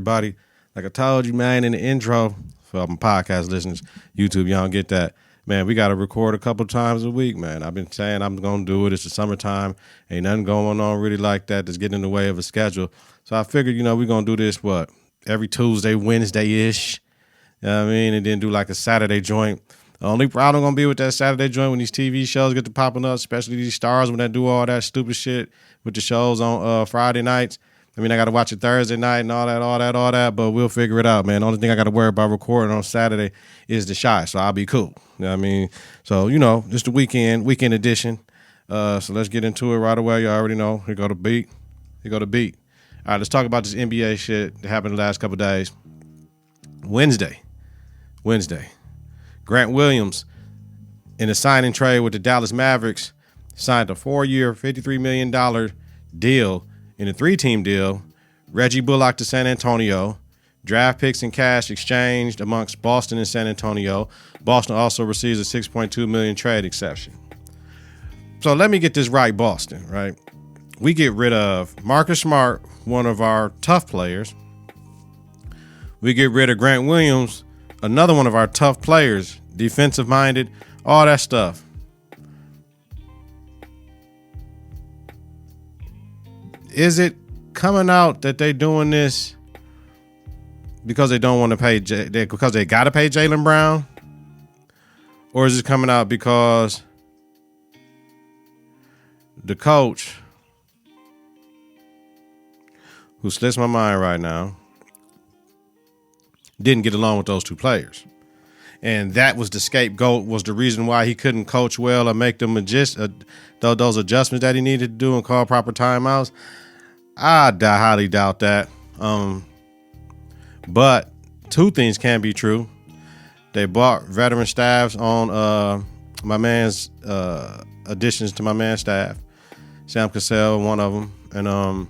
everybody. Like I told you, man, in the intro, for my podcast listeners, YouTube, y'all don't get that. Man, we got to record a couple times a week, man. I've been saying I'm going to do it. It's the summertime. Ain't nothing going on really like that that's getting in the way of a schedule. So I figured, we're going to do this, every Tuesday, Wednesday-ish. You know what I mean? And then do like a Saturday joint. The only problem going to be with that Saturday joint when these TV shows get to popping up, especially these stars when they do all that stupid shit with the shows on Friday nights. I mean, I got to watch it Thursday night and all that, but we'll figure it out, man. The only thing I got to worry about recording on Saturday is the shot, so I'll be cool. You know what I mean? So, just the weekend edition. So let's get into it right away. You already know. Here go the beat. All right, let's talk about this NBA shit that happened the last couple of days. Wednesday. Grant Williams, in a signing trade with the Dallas Mavericks, signed a 4-year, $53 million deal in a 3-team deal. Reggie Bullock to San Antonio. Draft picks and cash exchanged amongst Boston and San Antonio. Boston also receives a $6.2 million trade exception. So let me get this right, Boston, right? We get rid of Marcus Smart, one of our tough players. We get rid of Grant Williams, another one of our tough players, defensive-minded, all that stuff. Is it coming out that they doing this because they don't want to pay, because they got to pay Jaylen Brown? Or is it coming out because the coach, who slips my mind right now, didn't get along with those two players? And that was the scapegoat, was the reason why he couldn't coach well or make them those adjustments that he needed to do and call proper timeouts? I highly doubt that. But two things can be true. They bought veteran staffs on my man's additions to my man's staff. Sam Cassell, one of them, and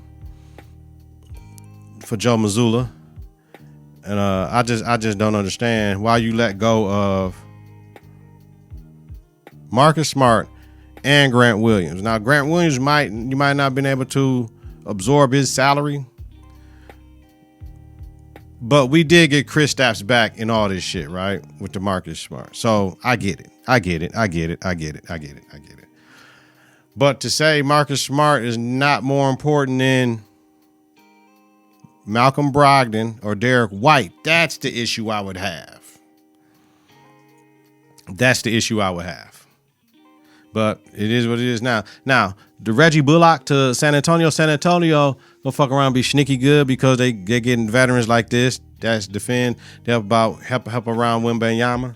for Joe Mazzulla. And I just don't understand why you let go of Marcus Smart and Grant Williams. Now, Grant Williams, you might not have been able to absorb his salary, but we did get Chris Stapps back in all this shit, right? With the Marcus Smart. So I get it. But to say Marcus Smart is not more important than Malcolm Brogdon or Derek White, that's the issue I would have. But it is what it is now. Now, the Reggie Bullock to San Antonio go fuck around and be sneaky good because they're getting veterans like this that's defend, they help around Wemby.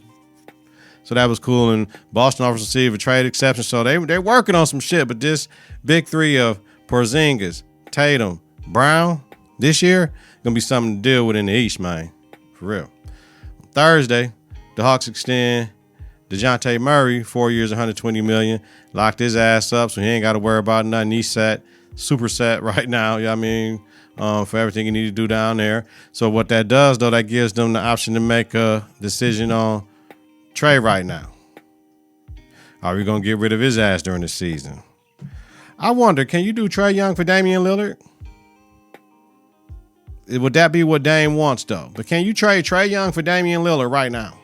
So that was cool. And Boston offers received a trade exception. So they're working on some shit. But this big three of Porzingis, Tatum, Brown this year gonna be something to deal with in the East, man. For real. Thursday, the Hawks extend DeJounte Murray, 4 years, $120 million. Locked his ass up, so he ain't got to worry about nothing. He's set, super set right now, you know what I mean, for everything he need to do down there. So what that does, though, that gives them the option to make a decision on Trey right now. Are we going to get rid of his ass during the season? I wonder, can you do Trae Young for Damian Lillard? Would that be what Dame wants, though? But can you trade Trae Young for Damian Lillard right now?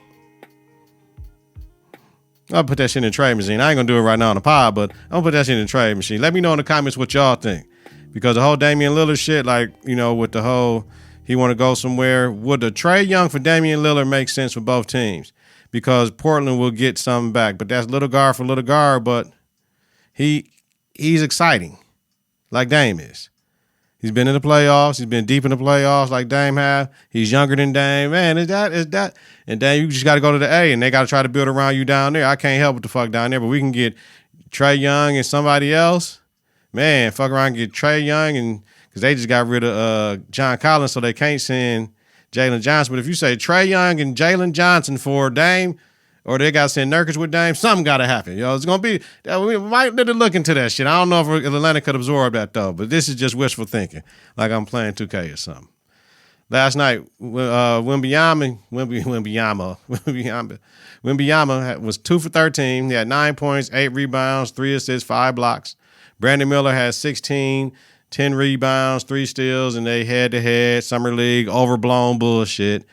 I'll put that shit in the trade machine. I ain't going to do it right now on the pod, but I'm going to put that shit in the trade machine. Let me know in the comments what y'all think. Because the whole Damian Lillard shit, with the whole he want to go somewhere, would the Trae Young for Damian Lillard make sense for both teams? Because Portland will get something back. But that's little guard for little guard, but he's exciting, like Dame is. He's been in the playoffs. He's been deep in the playoffs like Dame have. He's younger than Dame. Man, is that? And Dame, you just got to go to the A, and they got to try to build around you down there. I can't help what the fuck down there, but we can get Trae Young and somebody else. Man, fuck around and get Trae Young, and because they just got rid of John Collins, so they can't send Jalen Johnson. But if you say Trae Young and Jalen Johnson for Dame, or they got to send Nurkic with Dame, something got to happen. It's going to be, we might need to look into that shit. I don't know if Atlanta could absorb that, though, but this is just wishful thinking, like I'm playing 2K or something. Last night, Wembyama was 2 for 13. He had 9 points, 8 rebounds, 3 assists, 5 blocks. Brandon Miller had 16. 10 rebounds, 3 steals, and they head-to-head, summer league, overblown bullshit.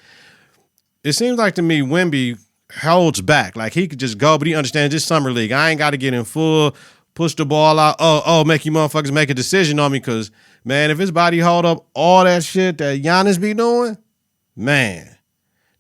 It seems like to me Wemby holds back. Like, he could just go, but he understands this summer league. I ain't got to get in full, push the ball out, make you motherfuckers make a decision on me because, man, if his body hold up all that shit that Giannis be doing, man,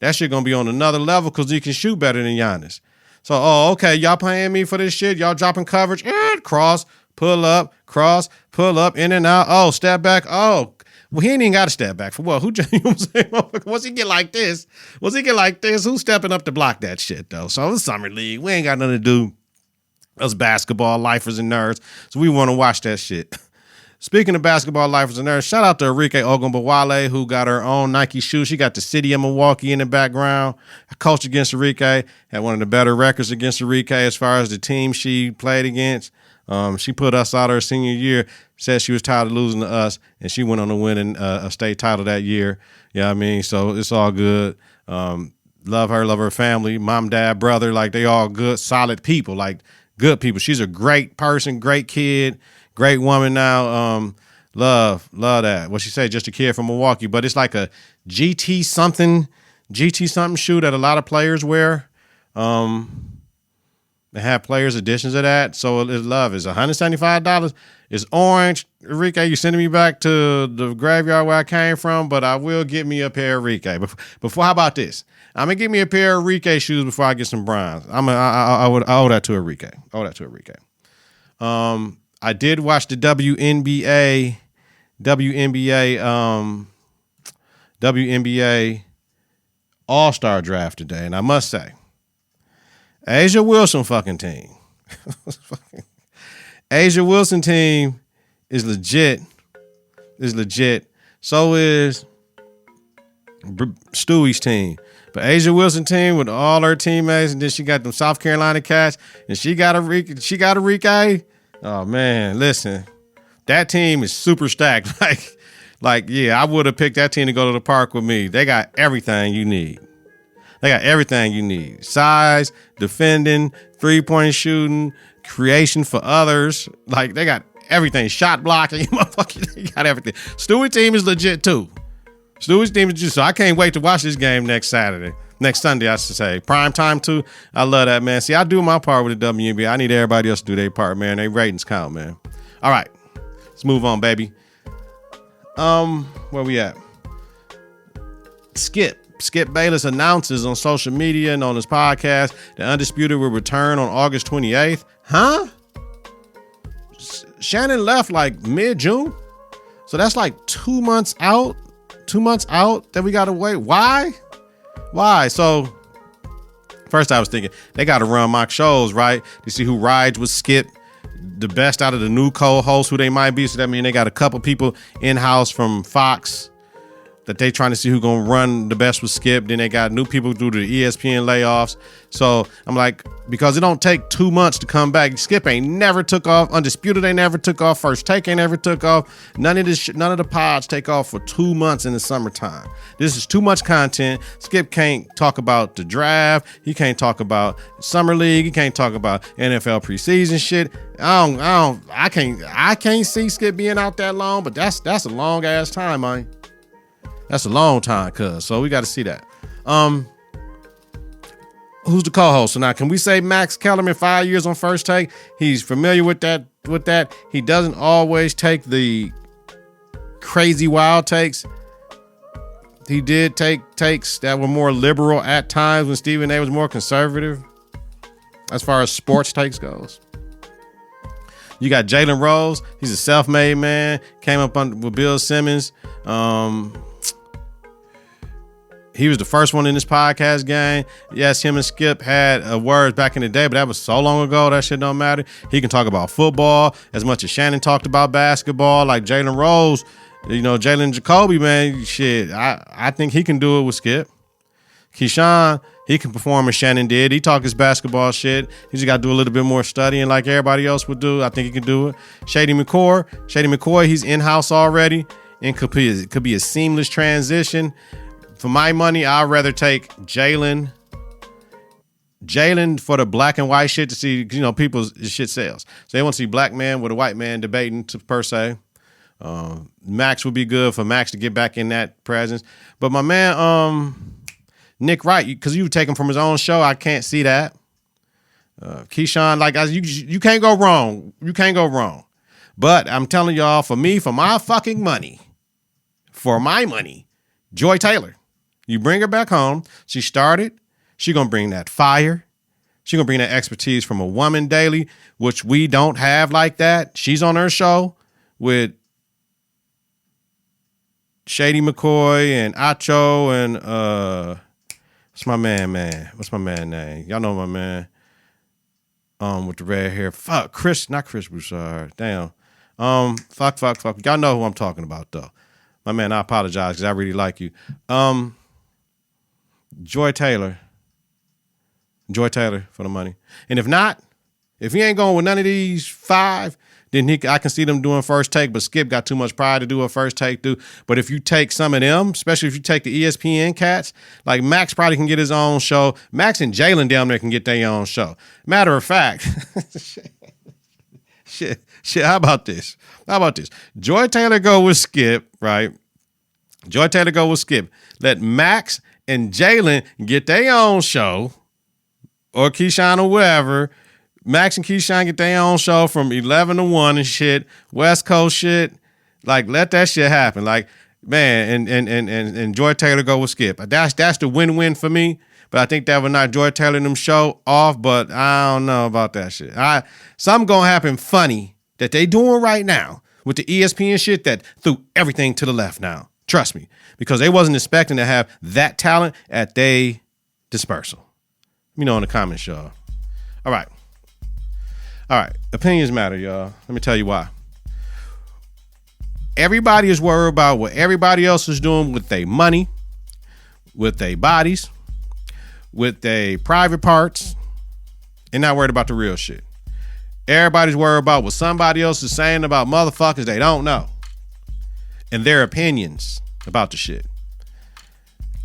that shit going to be on another level because he can shoot better than Giannis. So, okay, y'all paying me for this shit. Y'all dropping coverage. Cross, pull up, cross, pull up, in and out. Oh, step back. Oh, well, he ain't even got to step back for what? Who, you know what I'm saying? Once he get like this, who's stepping up to block that shit, though? So, it's summer league. We ain't got nothing to do. Us basketball lifers and nerds. So, we want to watch that shit. Speaking of basketball lifers and nerds, shout out to Arike Ogunbowale, who got her own Nike shoe. She got the city of Milwaukee in the background. I coached against Arike, had one of the better records against Arike as far as the team she played against. She put us out her senior year, said she was tired of losing to us, and she went on to win a state title that year. Yeah, I mean, so it's all good. Love her family, mom, dad, brother, like they all good, solid people, like good people. She's a great person, great kid. Great woman now. Love that. What she said, just a kid from Milwaukee, but it's like a GT something shoe that a lot of players wear. They have players editions of that. So it's love. It's $175. It's orange. Arike, you sending me back to the graveyard where I came from, but I will get me a pair of Arike. Before, how about this? I'm gonna get me a pair of Arike shoes before I get some bronze. I owe that to Arike. I did watch the WNBA All-Star Draft today, and I must say, Asia Wilson fucking team. Asia Wilson team is legit. So is Stewie's team. But Asia Wilson team with all her teammates, and then she got them South Carolina cats, and she got Arike. Oh man, listen, that team is super stacked. Like, yeah, I would have picked that team to go to the park with me. They got everything you need. Size, defending, 3-point shooting, creation for others. Like, they got everything. Shot blocking, motherfucker. They got everything. Stewie's team is legit too. So I can't wait to watch this game next Sunday, I should say. Prime time, too. I love that, man. See, I do my part with the WNBA. I need everybody else to do their part, man. Their ratings count, man. All right. Let's move on, baby. Where we at? Skip Bayless announces on social media and on his podcast that Undisputed will return on August 28th. Huh? Shannon left like mid-June? So that's like 2 months out? 2 months out that we got to wait? Why? So first I was thinking they got to run mock shows, right? To see who rides with Skip the best out of the new co-hosts, who they might be. So that means they got a couple people in-house from Fox that they trying to see who gonna run the best with Skip. Then they got new people due to the ESPN layoffs. So I'm like, because it don't take 2 months to come back. Skip ain't never took off. Undisputed ain't never took off. First Take ain't never took off. None of the pods take off for 2 months in the summertime. This is too much content. Skip can't talk about the draft. He can't talk about summer league. He can't talk about NFL preseason shit. I can't see Skip being out that long, but that's a long ass time, man. That's a long time, cuz. So we got to see that. Who's the co-host? So now, can we say Max Kellerman, 5 years on First Take? He's familiar with that. He doesn't always take the crazy wild takes. He did take takes that were more liberal at times when Stephen A was more conservative as far as sports takes goes. You got Jalen Rose. He's a self-made man. Came up with Bill Simmons. He was the first one in this podcast game. Yes, him and Skip had words back in the day, but that was so long ago, that shit don't matter. He can talk about football as much as Shannon talked about basketball. Like Jalen Rose, Jalen Jacoby, man, shit, I think he can do it with Skip. Keyshawn, he can perform as Shannon did. He talk his basketball shit. He just got to do a little bit more studying like everybody else would do. I think he can do it. Shady McCoy, he's in-house already and could be a seamless transition. For my money, I'd rather take Jalen for the black and white shit to see, people's shit sells. So they want to see black man with a white man debating per se. Max would be good for Max to get back in that presence. But my man, Nick Wright, because you take him from his own show, I can't see that. Keyshawn, like you can't go wrong. You can't go wrong. But I'm telling y'all, for my fucking money, for my money, Joy Taylor. You bring her back home. She started. She gonna bring that fire. She gonna bring that expertise from a woman daily, which we don't have like that. She's on her show with Shady McCoy and Acho and what's my man? What's my man name? Y'all know my man. With the red hair. Fuck, not Chris Broussard. Damn. Fuck. Y'all know who I'm talking about though. My man, I apologize because I really like you. Joy Taylor for the money. And if he ain't going with none of these 5, then I can see them doing first take, but Skip got too much pride to do a first take through. But if you take some of them, especially if you take the ESPN cats, like Max probably can get his own show. Max and Jalen down there can get their own show. Matter of fact, shit, how about this? Joy Taylor go with Skip, right? Joy Taylor go with Skip. Let Max and Jalen get their own show, or Keyshawn or whatever. Max and Keyshawn get their own show from 11 to 1 and shit. West Coast shit. Like, let that shit happen. Like, man, and Joy Taylor go with Skip. That's the win-win for me. But I think that would knock Joy Taylor and them show off, but I don't know about that shit. Something gonna happen funny that they doing right now with the ESPN shit that threw everything to the left now. Trust me. Because they wasn't expecting to have that talent at their dispersal. Let me know in the comments, y'all. All right. Opinions matter, y'all. Let me tell you why. Everybody is worried about what everybody else is doing with their money, with their bodies, with their private parts, and not worried about the real shit. Everybody's worried about what somebody else is saying about motherfuckers they don't know and their opinions about the shit.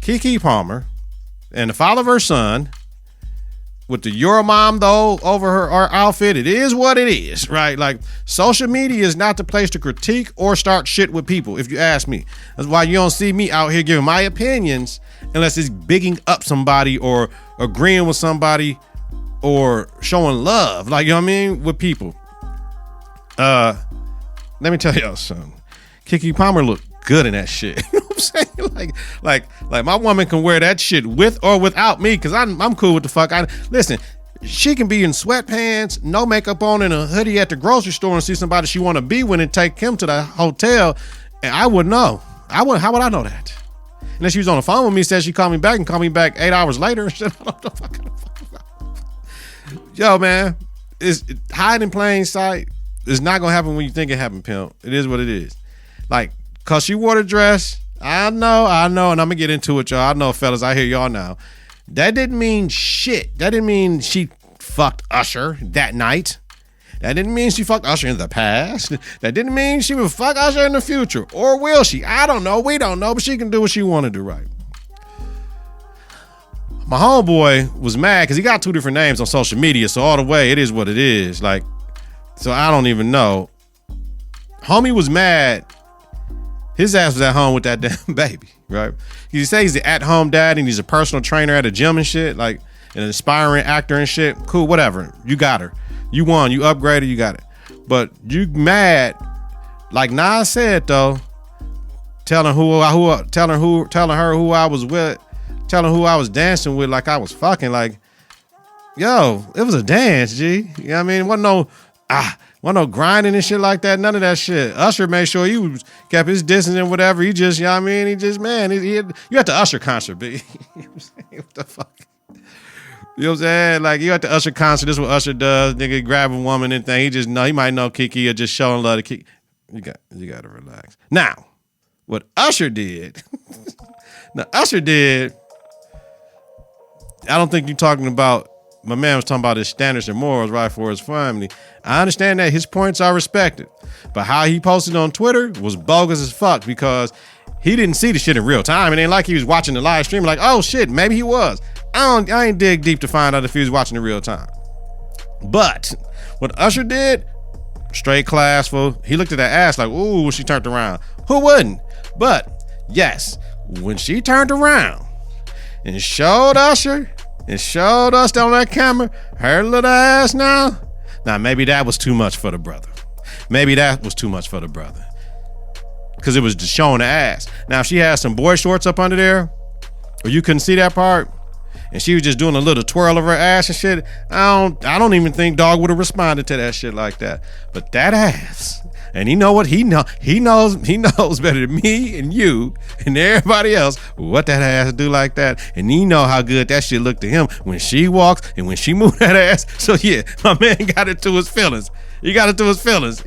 KeKe Palmer and the father of her son with the Your Mom, though, over her outfit, it is what it is, right? Like, social media is not the place to critique or start shit with people, if you ask me. That's why you don't see me out here giving my opinions unless it's bigging up somebody or agreeing with somebody or showing love, like, you know what I mean, with people. Let me tell y'all something. KeKe Palmer looked good in that shit. You know what I'm saying? Like my woman can wear that shit with or without me, because I'm cool with the fuck. Listen, she can be in sweatpants, no makeup on, and a hoodie at the grocery store and see somebody she want to be with and take him to the hotel, and I would know. How would I know that? Unless she was on the phone with me, said she called me back and called me back 8 hours later and shit. I don't know fuck. Yo, man, it's hide in plain sight. It's not gonna happen when you think it happened, pimp. It is what it is. Like, cause she wore the dress. I know, and I'm gonna get into it, y'all. I know, fellas, I hear y'all now. That didn't mean shit. That didn't mean she fucked Usher that night. That didn't mean she fucked Usher in the past. That didn't mean she would fuck Usher in the future. Or will she? I don't know. We don't know, but she can do what she want to do, right? My homeboy was mad because he got 2 different names on social media, so all the way, it is what it is. Like, so I don't even know. Homie was mad. His ass was at home with that damn baby, right? He say he's the at-home dad and he's a personal trainer at a gym and shit, like an aspiring actor and shit. Cool, whatever. You got her. You won. You upgraded. You got it. But you mad, like Nas said though, telling her who I was with, telling who I was dancing with, like I was fucking. Like, yo, it was a dance, G. You know what I mean? Wasn't no grinding and shit like that. None of that shit. Usher made sure he kept his distance and whatever. He just, you know what I mean? He just, man, you at the Usher concert, B. You know what I'm saying? What the fuck? You know what I'm saying? Like, you at the Usher concert, this is what Usher does. Nigga grab a woman and thing. He just know, he might know KeKe or just showing love to KeKe. You got to relax. Now, what Usher did, I don't think you're talking about, my man was talking about his standards and morals, right, for his family. I understand that his points are respected, but how he posted on Twitter was bogus as fuck because he didn't see the shit in real time. It ain't like he was watching the live stream like, oh shit, maybe he was. I ain't dig deep to find out if he was watching in real time. But what Usher did, straight classful. He looked at that ass like, ooh, when she turned around. Who wouldn't? But yes, when she turned around and showed Usher and showed us on that camera her little ass now maybe that was too much for the brother. Maybe that was too much for the brother. Because it was just showing the ass. Now, if she had some boy shorts up under there, or you couldn't see that part, and she was just doing a little twirl of her ass and shit, I don't even think dog would have responded to that shit like that. But that ass, and he knows better than me and you and everybody else what that ass do like that. And he know how good that shit looked to him when she walks and when she moved that ass. So yeah, my man got into his feelings. He got into his feelings,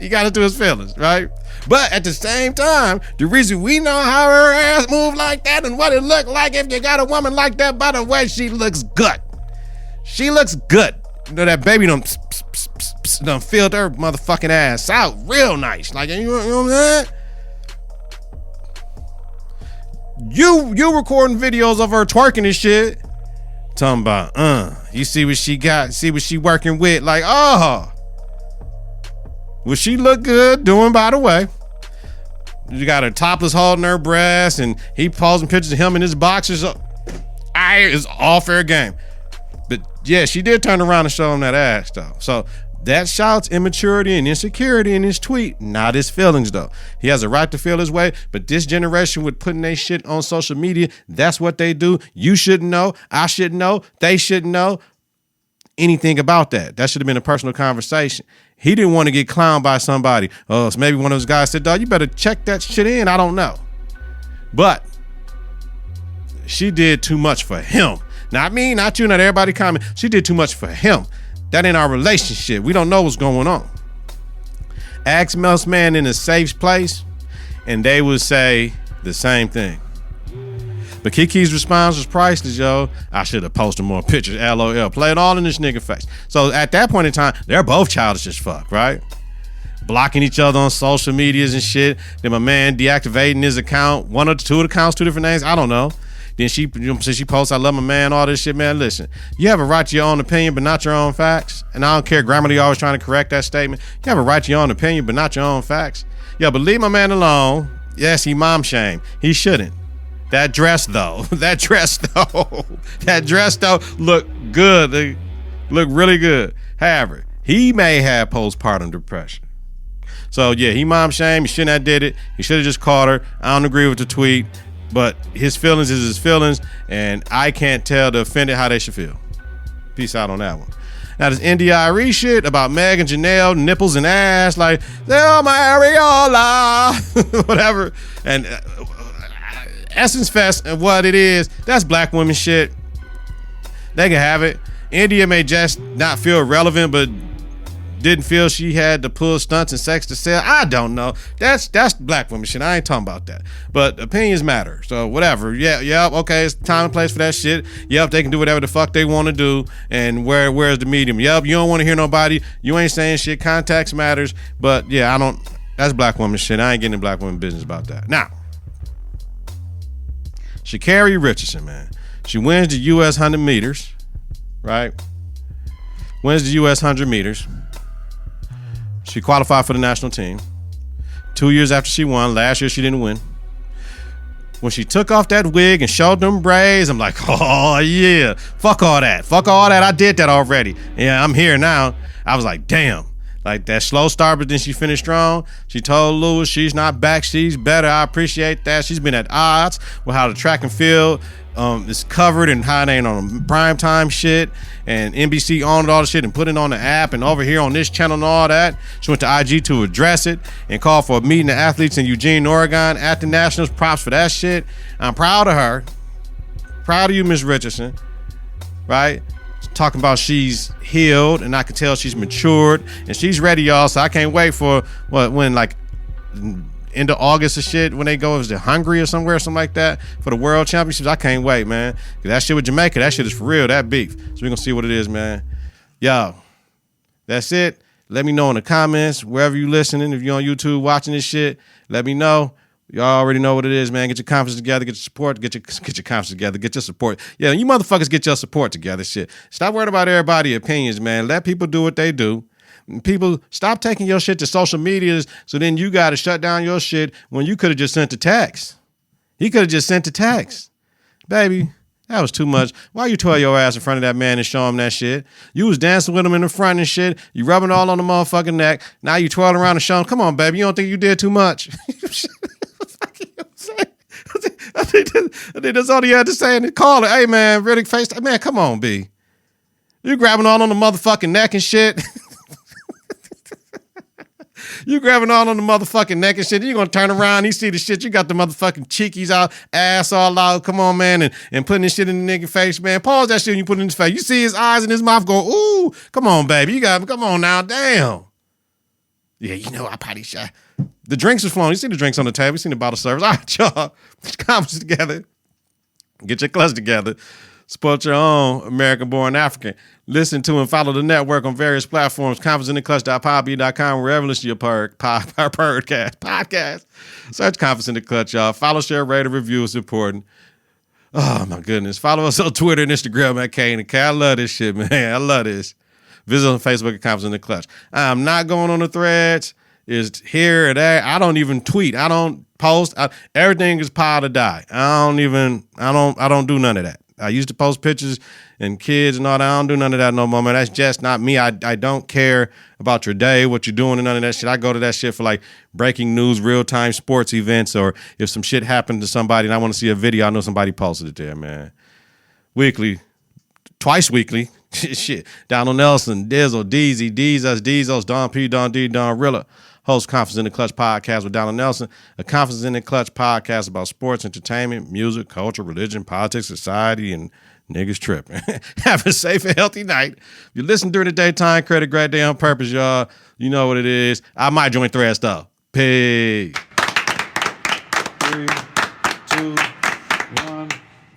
right? But at the same time, the reason we know how her ass moved like that and what it looked like if you got a woman like that, by the way, she looks good. She looks good. You know, that baby done filled her motherfucking ass out real nice. Like, you know what I'm saying? You recording videos of her twerking and shit. Talking about, you see what she got, see what she working with. Like, well, she look good doing, by the way. You got her topless holding her breasts, and he posing pictures of him in his boxers. It's all fair game. But yeah, she did turn around and show him that ass, though. So that shouts immaturity and insecurity in his tweet, not his feelings, though. He has a right to feel his way, but this generation with putting their shit on social media, that's what they do. You shouldn't know. I shouldn't know. They shouldn't know anything about that. That should have been a personal conversation. He didn't want to get clowned by somebody. So maybe one of those guys said, dog, you better check that shit in. I don't know. But she did too much for him. Not me, not you, not everybody comment. She did too much for him. That ain't our relationship. We don't know what's going on. Ask most man in a safe place, and they would say the same thing. But KeKe's response was priceless, yo. I should have posted more pictures. LOL. Play it all in this nigga face. So at that point in time, they're both childish as fuck, right? Blocking each other on social medias and shit. Then my man deactivating his account. One or two accounts, two different names. I don't know. Then she posts, I love my man, all this shit, man. Listen, you have a right to your own opinion, but not your own facts. And I don't care, Grammarly always trying to correct that statement. You have a right to your own opinion, but not your own facts. Yeah, but leave my man alone. Yes, he mom shamed. He shouldn't. That dress though looked good. They look really good. However, he may have postpartum depression. So yeah, he mom shamed. He shouldn't have did it. He should have just called her. I don't agree with the tweet, but his feelings is his feelings, and I can't tell the offended how they should feel. Peace out on that one. Now this India Irie shit about Meg and Janelle, nipples and ass, like, they're my areola, whatever. And Essence Fest and what it is, that's black women shit. They can have it. India may just not feel relevant, but didn't feel she had to pull stunts and sex to sell. I don't know. That's black women shit. I ain't talking about that. But opinions matter. So whatever. Yeah, okay, it's time and place for that shit. Yep, they can do whatever the fuck they want to do. And where's the medium? Yep, you don't want to hear nobody. You ain't saying shit. Context matters. But yeah, that's black woman shit. I ain't getting in black women business about that. Now, Sha'Carri Richarson, man. She wins the U.S. 100 meters, right? Wins the U.S. 100 meters. She qualified for the national team. 2 years after she won, last year she didn't win. When she took off that wig and showed them braids, I'm like, oh yeah, fuck all that. I did that already. Yeah, I'm here now. I was like, damn. Like that slow start, but then she finished strong. She told Lewis she's not back, she's better. I appreciate that. She's been at odds with how the track and field is covered and how it ain't on prime time shit. And NBC owned all the shit and put it on the app and over here on this channel and all that. She went to IG to address it and called for a meeting of athletes in Eugene, Oregon at the Nationals. Props for that shit. I'm proud of her. Proud of you, Miss Richardson. Right? Talking about she's healed and I can tell she's matured and she's ready, y'all. So I can't wait for when like end of August or shit when they go, is it Hungary or somewhere or something like that for the world championships. I can't wait, man. That shit with Jamaica, that shit is for real, that beef. So we're gonna see what it is, man. Yo, that's it. Let me know in the comments wherever you listening. If you're on YouTube watching this shit, let me know. Y'all already know what it is, man. Get your confidence together. Get your support. Get your confidence together. Get your support. Yeah, you motherfuckers get your support together. Shit. Stop worrying about everybody's opinions, man. Let people do what they do. People, stop taking your shit to social medias so then you got to shut down your shit when you could have just sent a text. He could have just sent a text. Baby, that was too much. Why you twirl your ass in front of that man and show him that shit? You was dancing with him in the front and shit. You rubbing all on the motherfucking neck. Now you twirling around and show him. Come on, baby. You don't think you did too much? I think that's all he had to say in the call. Hey, man, really face. Man, come on, B. You grabbing all on the motherfucking neck and shit. You grabbing all on the motherfucking neck and shit. You gonna turn around, you see the shit. You got the motherfucking cheekies out, ass all out. Come on, man, and putting this shit in the nigga face, man. Pause that shit when you put it in his face. You see his eyes and his mouth go, ooh, come on, baby. Come on now, damn. Yeah, you know, I probably shot. The drinks was flowing. You see the drinks on the table. You seen the bottle service. All right, y'all. Put your comments together. Get your clutch together. Support your own American-born African. Listen to and follow the network on various platforms. ConfidenceInTheClutch.podbean.com, wherever you listen to your podcast. Search Confidence in the Clutch, y'all. Follow, share, rate, and review. It's important. Oh, my goodness. Follow us on Twitter and Instagram at KITK. I love this shit, man. I love this. Visit on Facebook at Confidence in the Clutch. I'm not going on the threads. It's here or there. I don't even tweet. I don't post. Everything is pile to die. I don't do none of that. I used to post pictures and kids and all that. I don't do none of that no more, man. That's just not me. I don't care about your day, what you're doing, and none of that shit. I go to that shit for like breaking news, real-time sports events, or if some shit happened to somebody and I want to see a video, I know somebody posted it there, man. Weekly, twice weekly, shit. Donald Nelson, Dizzle, Deezy, Deezos, Don P, Don D, Donrilla. Host Confidence in the Clutch podcast with Donald Nelson, a Confidence in the Clutch podcast about sports, entertainment, music, culture, religion, politics, society, and niggas tripping. Have a safe and healthy night. If you listen during the daytime, credit great day on purpose, y'all. You know what it is. I might join threads though. Peace. 3, 2, 1.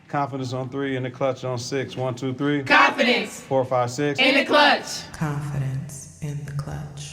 Confidence on 3, in the Clutch on 6. 1, 2, 3. Confidence. 4, 5, 6. In the Clutch. Confidence.